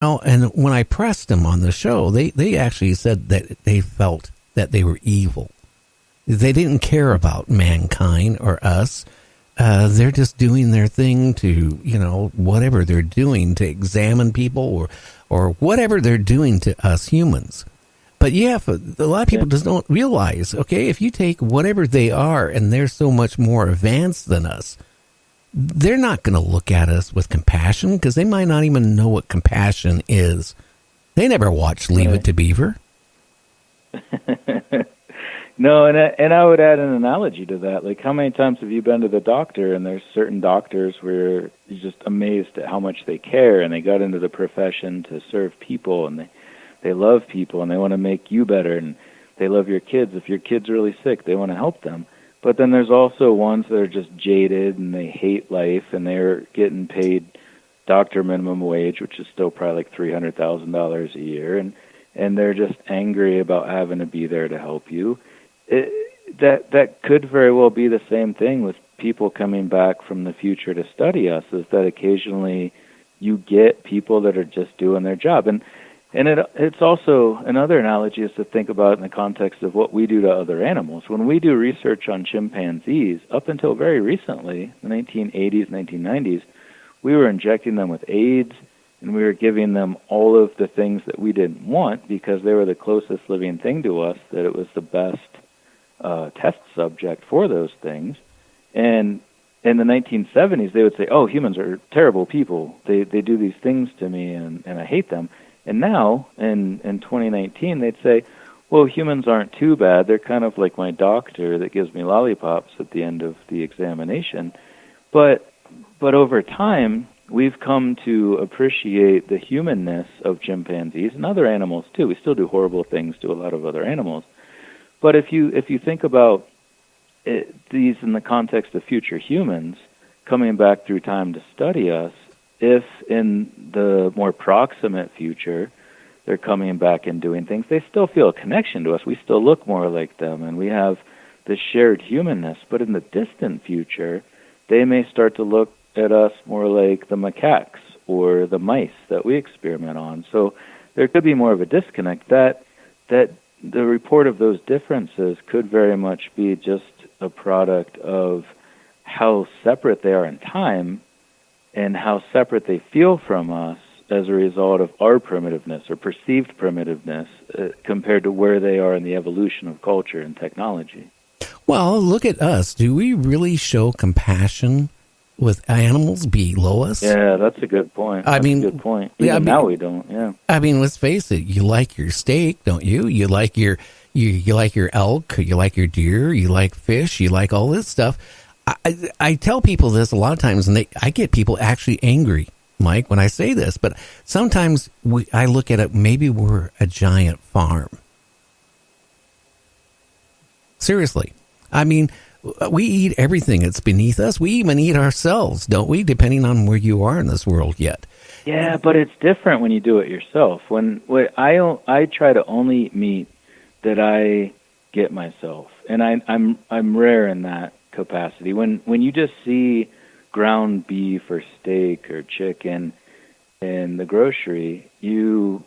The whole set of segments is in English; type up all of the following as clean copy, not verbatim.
Oh, and when I pressed them on the show, they actually said that they felt that they were evil. They didn't care about mankind or us. They're just doing their thing to, whatever they're doing to examine people or whatever they're doing to us humans. But yeah, a lot of people just don't realize, okay, if you take whatever they are and they're so much more advanced than us, they're not going to look at us with compassion because they might not even know what compassion is. They never watched Leave It to Beaver. No, and I would add an analogy to that. Like, how many times have you been to the doctor, and there's certain doctors where you're just amazed at how much they care, and they got into the profession to serve people, and they love people, and they want to make you better, and they love your kids. If your kid's really sick, they want to help them. But then there's also ones that are just jaded, and they hate life, and they're getting paid doctor minimum wage, which is still probably like $300,000 a year, and they're just angry about having to be there to help you. That could very well be the same thing with people coming back from the future to study us, is that occasionally you get people that are just doing their job. And it's also, another analogy is to think about it in the context of what we do to other animals. When we do research on chimpanzees, up until very recently, the 1980s, 1990s, we were injecting them with AIDS, and we were giving them all of the things that we didn't want because they were the closest living thing to us, that it was the best test subject for those things. And in the 1970s, they would say, oh, humans are terrible people. They do these things to me, and I hate them. And now, in 2019, they'd say, well, humans aren't too bad. They're kind of like my doctor that gives me lollipops at the end of the examination. But over time, we've come to appreciate the humanness of chimpanzees and other animals, too. We still do horrible things to a lot of other animals. But if you think about these in the context of future humans coming back through time to study us, if in the more proximate future they're coming back and doing things, they still feel a connection to us. We still look more like them, and we have this shared humanness. But in the distant future, they may start to look at us more like the macaques or the mice that we experiment on. So there could be more of a disconnect. That the report of those differences could very much be just a product of how separate they are in time and how separate they feel from us as a result of our primitiveness or perceived primitiveness compared to where they are in the evolution of culture and technology. Well, look at us. Do we really show compassion with animals below us? Yeah, that's a good point. That's a good point. Even now we don't. Yeah. I mean, let's face it. You like your steak, don't you? You like your elk. You like your deer. You like fish. You like all this stuff. I tell people this a lot of times, and I get people actually angry, Mike, when I say this. But sometimes I look at it. Maybe we're a giant farm. Seriously, I mean. We eat everything that's beneath us. We even eat ourselves, don't we? Depending on where you are in this world yet. Yeah, but it's different when you do it yourself. When I try to only eat meat that I get myself, and I'm rare in that capacity. When you just see ground beef or steak or chicken in the grocery, you're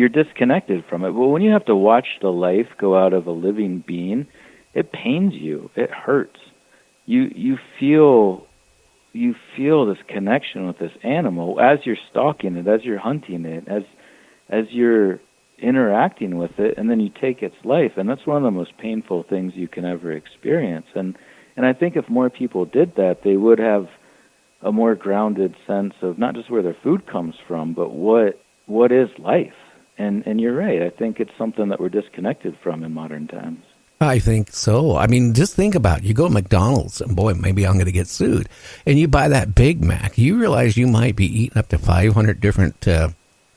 disconnected from it. But when you have to watch the life go out of a living being, it pains you. It hurts. You feel this connection with this animal as you're stalking it, as you're hunting it, as you're interacting with it, and then you take its life, and that's one of the most painful things you can ever experience. And I think if more people did that, they would have a more grounded sense of not just where their food comes from, but what is life. And you're right. I think it's something that we're disconnected from in modern times. I think so. I mean, just think about it. You go to McDonald's, and boy, maybe I'm going to get sued, and you buy that Big Mac. You realize you might be eating up to 500 different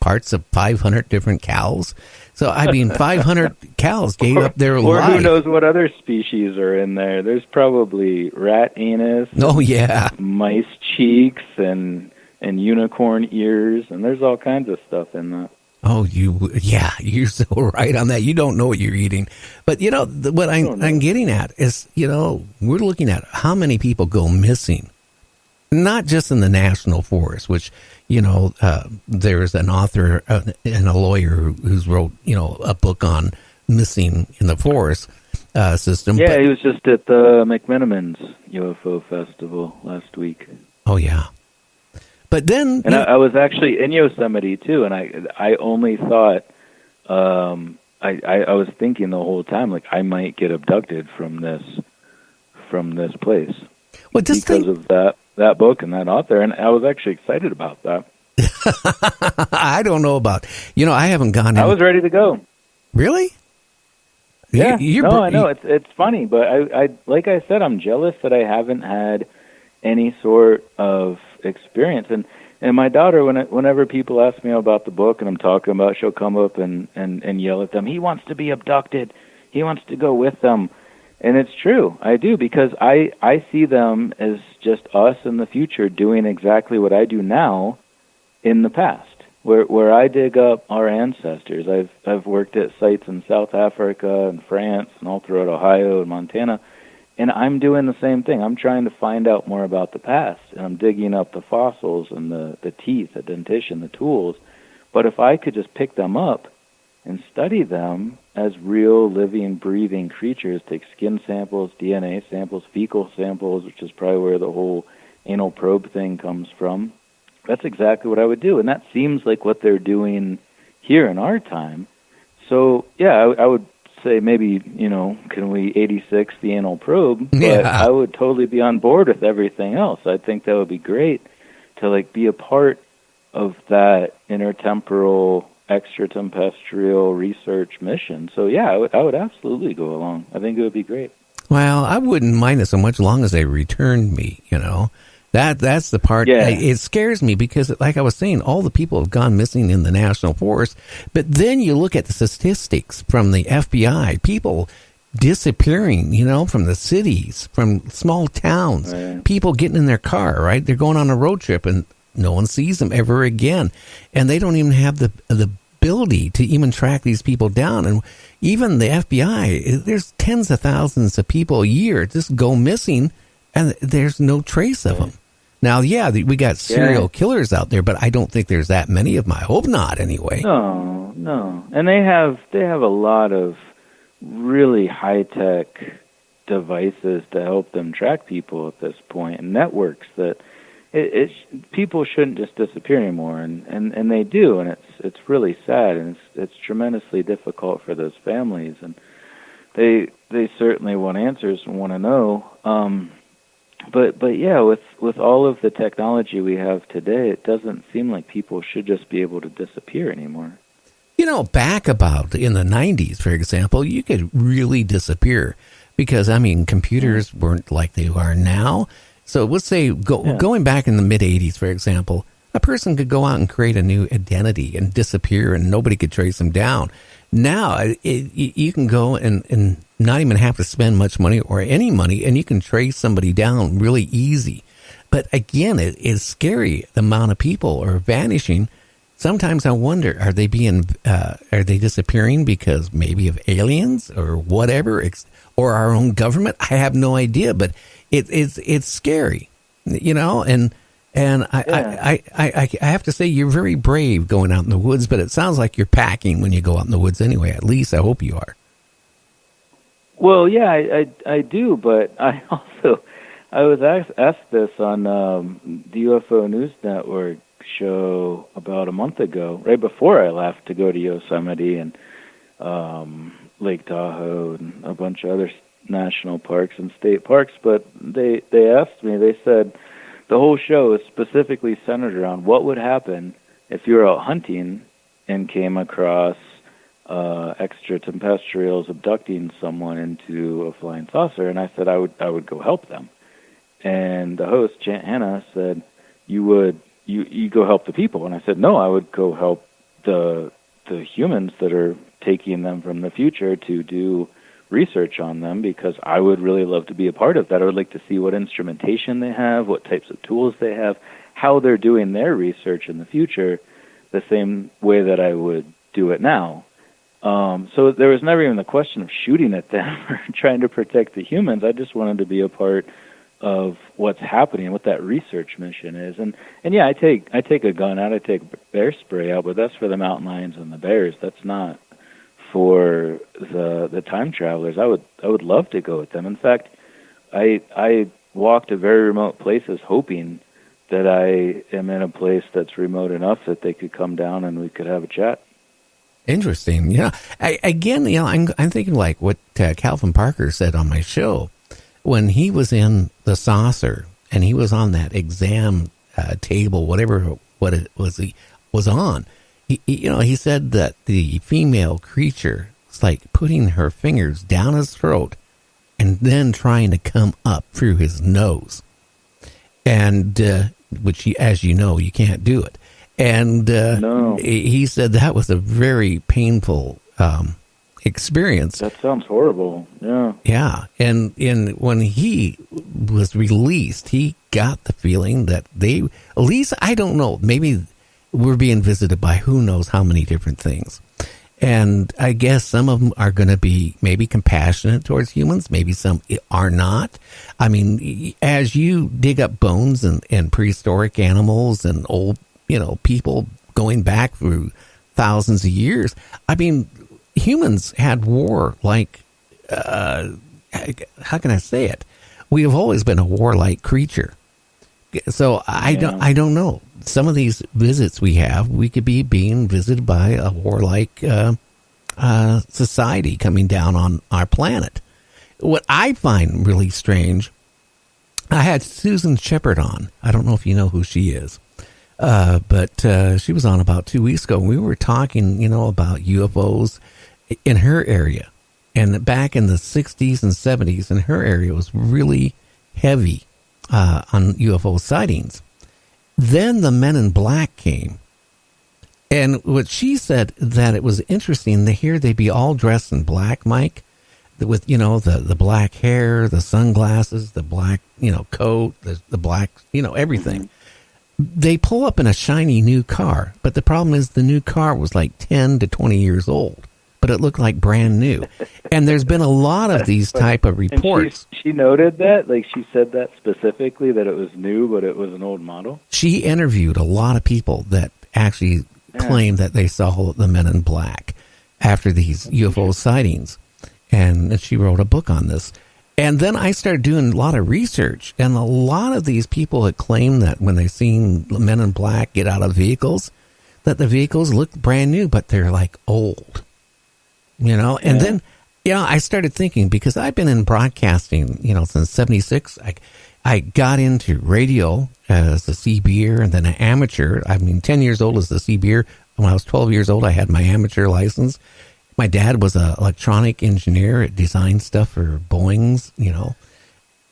parts of 500 different cows. So, I mean, 500 cows gave up their life. Or who knows what other species are in there. There's probably rat anus. Oh, yeah. Mice cheeks and unicorn ears, and there's all kinds of stuff in that. Oh, you're so right on that. You don't know what you're eating. But, what I'm getting at is, we're looking at how many people go missing not just in the national forest, which, there's an author and a lawyer who's wrote, a book on missing in the forest system. Yeah, he was just at the McMenamins UFO Festival last week. Oh, yeah. But then... And I was actually in Yosemite, too, and I only thought... I was thinking the whole time, like, I might get abducted from this place. Well, because of that book and that author, and I was actually excited about that. I don't know about... I haven't gone in... I was ready to go. Really? Yeah. I know. It's funny, but I like I said, I'm jealous that I haven't had any sort of experience. And my daughter, whenever people ask me about the book and I'm talking about, she'll come up and yell at them, he wants to be abducted. He wants to go with them. And it's true. I do, because I see them as just us in the future doing exactly what I do now in the past. Where I dig up our ancestors. I've worked at sites in South Africa and France and all throughout Ohio and Montana, and I'm doing the same thing. I'm trying to find out more about the past, and I'm digging up the fossils and the teeth, the dentition, the tools. But if I could just pick them up and study them as real, living, breathing creatures, take skin samples, DNA samples, fecal samples, which is probably where the whole anal probe thing comes from, that's exactly what I would do, and that seems like what they're doing here in our time. So, yeah, I would say maybe, can we 86 the anal probe? But yeah. I would totally be on board with everything else. I think that would be great to, be a part of that intertemporal, extraterrestrial research mission. So, yeah, I would absolutely go along. I think it would be great. Well, I wouldn't mind it so much as long as they returned me, That's the part. Yeah. It scares me because, like I was saying, all the people have gone missing in the national forest. But then you look at the statistics from the FBI, people disappearing, from the cities, from small towns, Right. people getting in their car, right? They're going on a road trip and no one sees them ever again. And they don't even have the ability to even track these people down. And even the FBI, there's tens of thousands of people a year just go missing and there's no trace of them. Now, yeah, we got serial killers out there, but I don't think there's that many of them. I hope not, anyway. No. And they have a lot of really high-tech devices to help them track people at this point, and networks that people shouldn't just disappear anymore, and they do, and it's really sad, and it's tremendously difficult for those families, and they certainly want answers and want to know. But yeah, with all of the technology we have today, it doesn't seem like people should just be able to disappear anymore. Back about in the 90s, for example, you could really disappear because, computers weren't like they are now. So let's say going back in the mid-'80s, for example, a person could go out and create a new identity and disappear and nobody could trace them down. Now, you can go and not even have to spend much money or any money, and you can trace somebody down really easy. But again, it is scary. The amount of people are vanishing. Sometimes I wonder, are they disappearing because maybe of aliens or whatever, or our own government? I have no idea, but it's scary, And I have to say, you're very brave going out in the woods, but it sounds like you're packing when you go out in the woods anyway. At least I hope you are. Well, yeah, I do, but I was asked this on the UFO News Network show about a month ago, right before I left to go to Yosemite and Lake Tahoe and a bunch of other national parks and state parks. But they asked me, they said, the whole show is specifically centered around what would happen if you were out hunting and came across extraterrestrials abducting someone into a flying saucer. And I said I would go help them. And the host, Chant Hanna, said, you go help the people. And I said, no, I would go help the humans that are taking them from the future to do research on them, because I would really love to be a part of that. I would like to see what instrumentation they have, what types of tools they have, how they're doing their research in the future, the same way that I would do it now. So there was never even the question of shooting at them or trying to protect the humans. I just wanted to be a part of what's happening, what that research mission is. And yeah, I take a gun out, I take bear spray out, but that's for the mountain lions and the bears. That's not for the time travelers. I would love to go with them. In fact, I walk to very remote places hoping that I am in a place that's remote enough that they could come down and we could have a chat. Interesting. Yeah. Again, I'm thinking like what Calvin Parker said on my show when he was in the saucer and he was on that exam table, whatever what it was he was on. He said that the female creature was like putting her fingers down his throat and then trying to come up through his nose, and which, as you know, you can't do it. And no. He said that was a very painful experience. That sounds horrible. Yeah. Yeah. And when he was released, he got the feeling that at least, I don't know, maybe we're being visited by who knows how many different things. And I guess some of them are going to be maybe compassionate towards humans. Maybe some are not. I mean, as you dig up bones and prehistoric animals and old, people going back through thousands of years, I mean, humans had war like, how can I say it? We have always been a warlike creature. So I don't know. Some of these visits we could be being visited by a warlike society coming down on our planet. What I find really strange, I had Susan Shepard on. I don't know if you know who she is, but she was on about 2 weeks ago. We were talking, about UFOs in her area. And back in the 60s and 70s, in her area, it was really heavy on UFO sightings. Then the Men in Black came. And what she said, that it was interesting to hear they'd be all dressed in black, Mike, with, the black hair, the sunglasses, the black, coat, the black, everything. Mm-hmm. They pull up in a shiny new car. But the problem is the new car was like 10 to 20 years old. But it looked like brand new. And there's been a lot of these type of reports. She noted that? Like, she said that specifically, that it was new, but it was an old model? She interviewed a lot of people that actually claimed that they saw the Men in Black after these UFO sightings. And she wrote a book on this. And then I started doing a lot of research. And a lot of these people had claimed that when they seen the Men in Black get out of vehicles, that the vehicles looked brand new, but they're like old. And then, I started thinking, because I've been in broadcasting, since 76. I got into radio as a CBer and then an amateur. 10 years old as a CBer. When I was 12 years old, I had my amateur license. My dad was an electronic engineer, designed stuff for Boeings,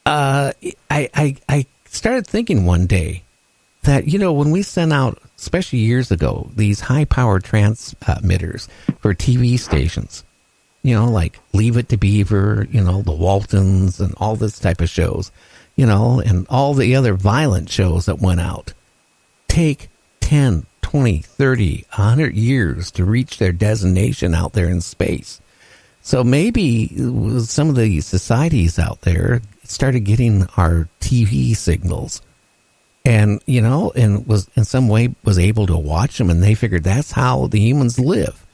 I started thinking one day that, when we sent out, especially years ago, these high-powered transmitters for TV stations, like Leave It to Beaver, the Waltons and all this type of shows, and all the other violent shows that went out, take 10, 20, 30, 100 years to reach their destination out there in space. So maybe some of the societies out there started getting our TV signals and, and was in some way was able to watch them, and they figured that's how the humans live.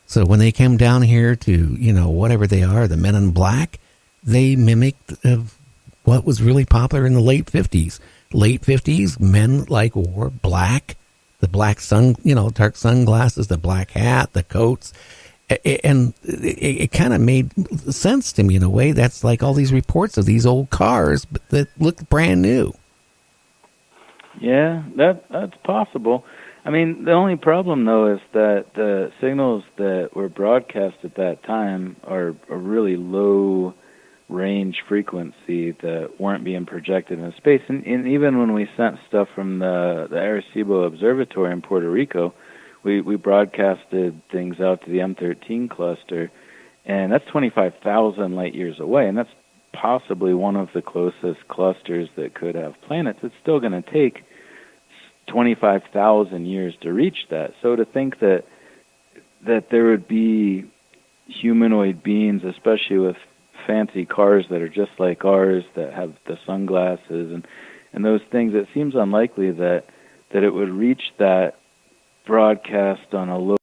So when they came down here to, whatever they are, the Men in Black, they mimicked what was really popular in the late 50s. Late 50s, men wore black, the black dark sunglasses, the black hat, the coats. And it kind of made sense to me in a way. That's like all these reports of these old cars that look brand new. Yeah, that's possible. The only problem, though, is that the signals that were broadcast at that time are a really low-range frequency that weren't being projected in space. And even when we sent stuff from the Arecibo Observatory in Puerto Rico, we broadcasted things out to the M13 cluster, and that's 25,000 light-years away, and that's possibly one of the closest clusters that could have planets. It's still going to take 25,000 years to reach that. So to think that there would be humanoid beings, especially with fancy cars that are just like ours, that have the sunglasses and those things. It seems unlikely that it would reach that broadcast on a low